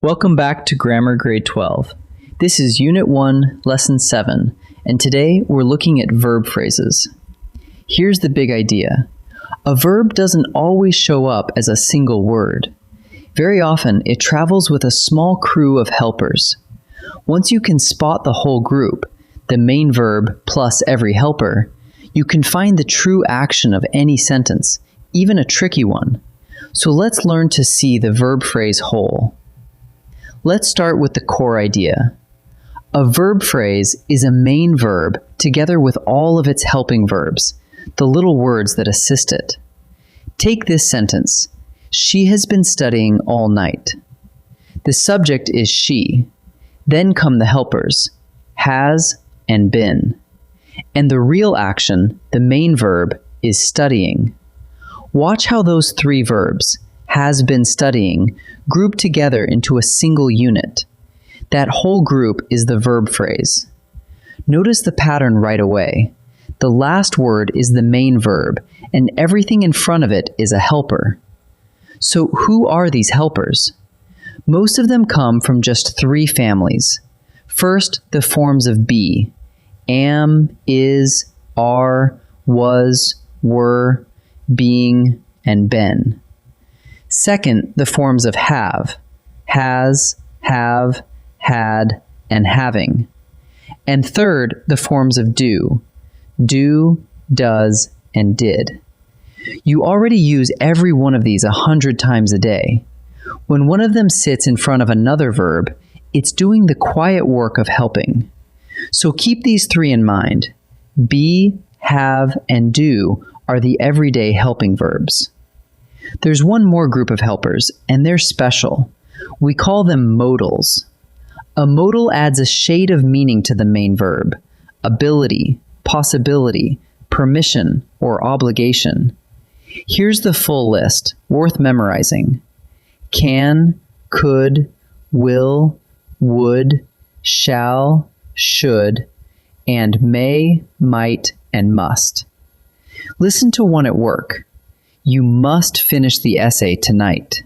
Welcome back to Grammar Grade 12. This is Unit 1, Lesson 7, and today we're looking at verb phrases. Here's the big idea. A verb doesn't always show up as a single word. Very often, it travels with a small crew of helpers. Once you can spot the whole group, the main verb plus every helper, you can find the true action of any sentence, even a tricky one. So let's learn to see the verb phrase whole. Let's start with the core idea. A verb phrase is a main verb together with all of its helping verbs, the little words that assist it. Take this sentence. She has been studying all night. The subject is she. Then come the helpers, has and been. And the real action, the main verb, is studying. Watch how those three verbs, has been studying, group together into a single unit. That whole group is the verb phrase. Notice the pattern right away. The last word is the main verb, and everything in front of it is a helper. So who are these helpers? Most of them come from just three families. First, the forms of be: am, is, are, was, were, being, and been. Second, the forms of have: has, have, had, and having. And third, the forms of do: does, and did. You already use every one of these 100 times a day. When one of them sits in front of another verb, it's doing the quiet work of helping. So keep these three in mind. Be, have, and do are the everyday helping verbs. There's one more group of helpers, and they're special. We call them modals. A modal adds a shade of meaning to the main verb: ability, possibility, permission, or obligation. Here's the full list, worth memorizing. Can, could, will, would, shall, should, and may, might, and must. Listen to one at work. You must finish the essay tonight.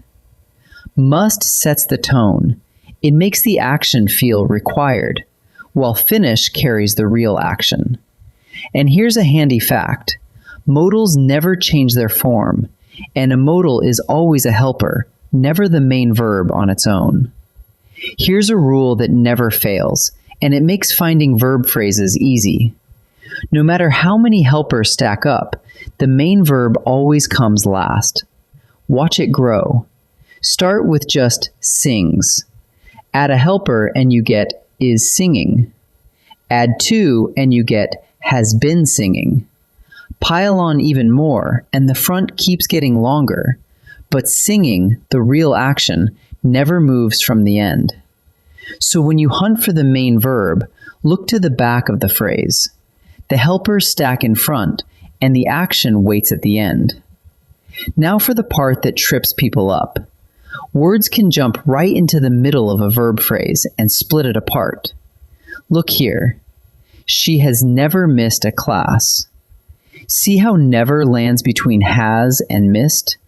Must sets the tone. It makes the action feel required, while finish carries the real action. And here's a handy fact. Modals never change their form, and a modal is always a helper, never the main verb on its own. Here's a rule that never fails, and it makes finding verb phrases easy. No matter how many helpers stack up, the main verb always comes last. Watch it grow. Start with just sings. Add a helper and you get is singing. Add to and you get has been singing. Pile on even more and the front keeps getting longer, but singing, the real action, never moves from the end. So when you hunt for the main verb, look to the back of the phrase. The helpers stack in front, and the action waits at the end. Now for the part that trips people up. Words can jump right into the middle of a verb phrase and split it apart. Look here. She has never missed a class. See how never lands between has and missed?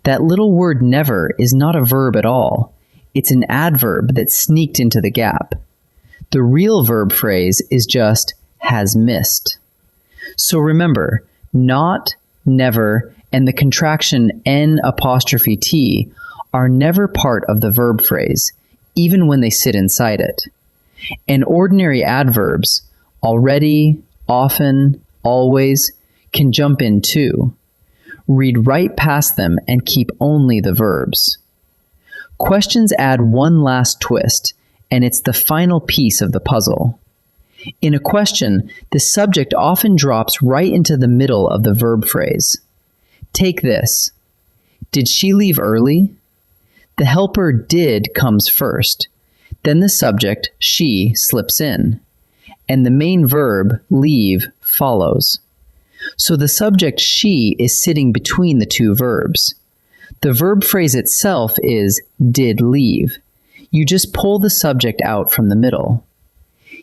That little word never is not a verb at all. It's an adverb that sneaked into the gap. The real verb phrase is just has missed. So remember, not, never, and the contraction N''T are never part of the verb phrase, even when they sit inside it. And ordinary adverbs, already, often, always, can jump in too. Read right past them and keep only the verbs. Questions add one last twist, and it's the final piece of the puzzle. In a question, the subject often drops right into the middle of the verb phrase. Take this. Did she leave early? The helper did comes first. Then the subject, she, slips in. And the main verb, leave, follows. So the subject, she, is sitting between the two verbs. The verb phrase itself is did leave. You just pull the subject out from the middle.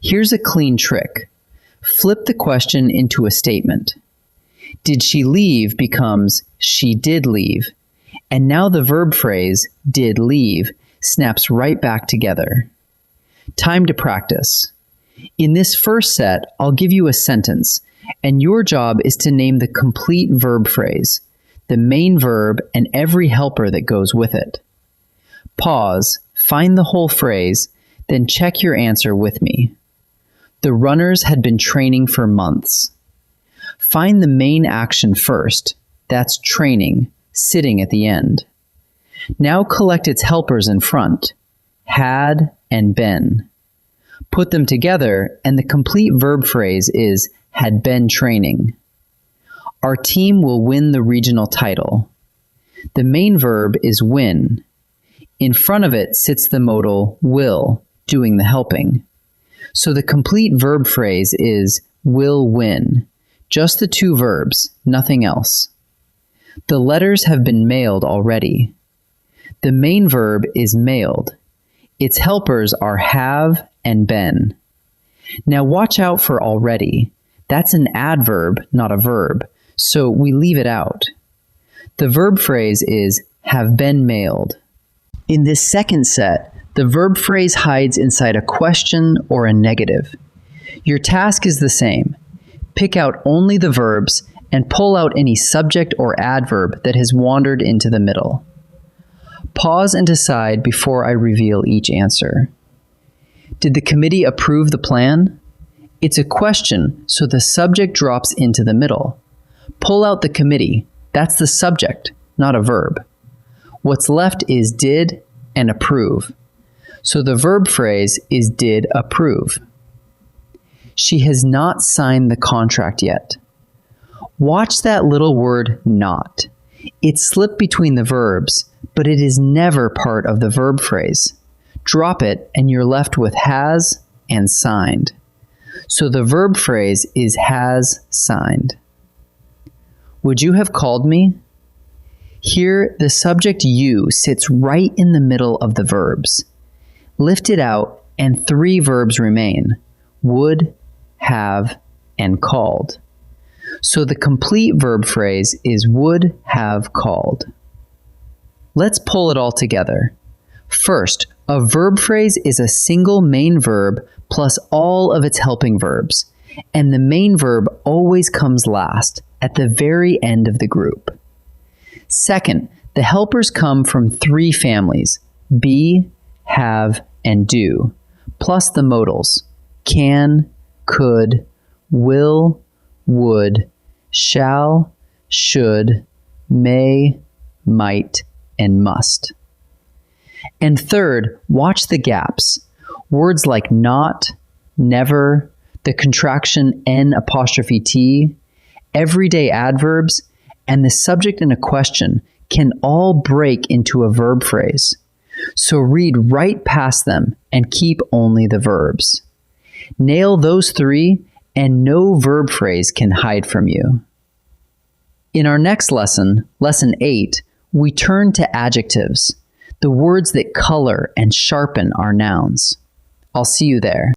Here's a clean trick. Flip the question into a statement. Did she leave becomes she did leave, and now the verb phrase did leave snaps right back together. Time to practice. In this first set, I'll give you a sentence, and your job is to name the complete verb phrase, the main verb, and every helper that goes with it. Pause, find the whole phrase, then check your answer with me. The runners had been training for months. Find the main action first. That's training, sitting at the end. Now collect its helpers in front, had and been. Put them together, and the complete verb phrase is had been training. Our team will win the regional title. The main verb is win. In front of it sits the modal will, doing the helping. So the complete verb phrase is will win. Just the two verbs, nothing else. The letters have been mailed already. The main verb is mailed. Its helpers are have and been. Now watch out for already. That's an adverb, not a verb, so we leave it out. The verb phrase is have been mailed. In this second set, the verb phrase hides inside a question or a negative. Your task is the same. Pick out only the verbs and pull out any subject or adverb that has wandered into the middle. Pause and decide before I reveal each answer. Did the committee approve the plan? It's a question, so the subject drops into the middle. Pull out the committee. That's the subject, not a verb. What's left is did and approve. So the verb phrase is did approve. She has not signed the contract yet. Watch that little word not. It slipped between the verbs, but it is never part of the verb phrase. Drop it and you're left with has and signed. So the verb phrase is has signed. Would you have called me? Here, the subject you sits right in the middle of the verbs. Lift it out and three verbs remain, would, have, and called. So the complete verb phrase is would have called. Let's pull it all together. First, a verb phrase is a single main verb plus all of its helping verbs, and the main verb always comes last, at the very end of the group. Second, the helpers come from three families, be, have, and do, plus the modals, can, could, will, would, shall, should, may, might, and must. And third, watch the gaps. Words like not, never, the contraction N''T, everyday adverbs, and the subject in a question can all break into a verb phrase. So read right past them and keep only the verbs. Nail those three and no verb phrase can hide from you. In our next lesson, Lesson 8, we turn to adjectives, the words that color and sharpen our nouns. I'll see you there.